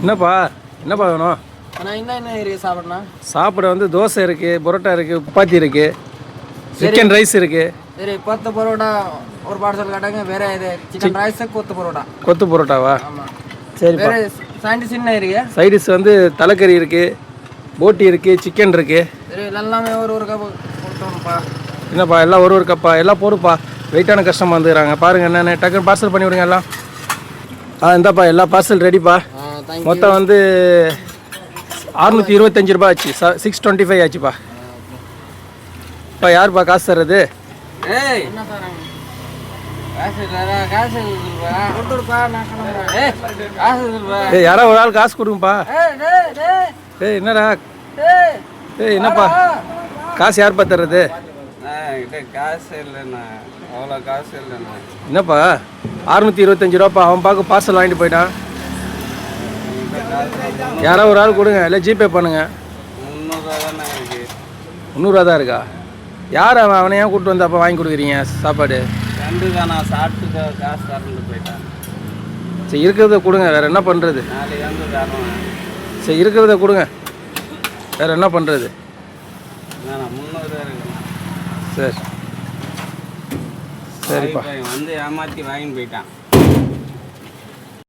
என்னப்பா என்னப்பா வேணும்? ஆனால் என்ன இருக்குது சாப்பிட்றேண்ணா? சாப்பிட வந்து தோசை இருக்குது, பரோட்டா இருக்குது, சப்பாத்தி இருக்குது, சிக்கன் ரைஸ் இருக்குது. சரி, கொத்து பரோட்டா ஒரு பார்சல் கேட்டாங்க. வேறு இது சிக்கன் ரைஸ் கொத்து பரோட்டா. கொத்து பரோட்டாவா? ஆமாம். சரி. வேறு சைடிஷ் என்ன இருக்கு? சைடிஷ் வந்து தலைக்கறி இருக்குது, போட்டி இருக்குது, சிக்கன் இருக்குது. சரி, எல்லாமே ஒரு கப்பு கொடுத்தோம்ப்பா. என்னப்பா எல்லாம் ஒரு கப்பா? எல்லாம் போடுப்பா. வெயிட்டான கஸ்டமர் வந்துக்கிறாங்க பாருங்கள். என்னென்ன டக்குன்னு பார்சல் பண்ணி விடுங்க எல்லாம். இந்தாப்பா எல்லா பார்சல் ரெடிப்பா. மொத்தம் வந்து 625 ரூபா ஆச்சு. 625 ஆச்சுப்பா. இப்போ யாருப்பா காசு தர்றது? யாரோ ஒரு ஆள் காசு கொடுங்கப்பா. என்னடா? என்னப்பா காசு யாருப்பா தர்றது? காசு இல்லைண்ணா, அவ்வளோ காசு இல்லைண்ணா. என்னப்பா 625 ரூபாப்பா. அவன் பார்க்க பார்சல் வாங்கிட்டு போயிட்டான். யாரோ ஒரு ஆள் கொடுங்க, இல்லை ஜிபே பண்ணுங்க. 300 தானே இருக்கு. 300 தான் இருக்கா? யார் அவன்? அவனை ஏன் கூப்பிட்டு வந்து அப்போ வாங்கி கொடுக்குறீங்க சாப்பாடு? ரெண்டு தான் நான் சாப்பிட்டு காசு தரண்டு போயிட்டேன். சரி இருக்கிறத கொடுங்க, வேறு என்ன பண்ணுறது? நாளைக்கு வந்து தரணும். சரி இருக்கிறத கொடுங்க, வேறு என்ன பண்ணுறது? 300 இருக்குண்ணா. சரி சரிப்பா. வந்து ஏமாற்றி வாங்கிட்டு போயிட்டான்.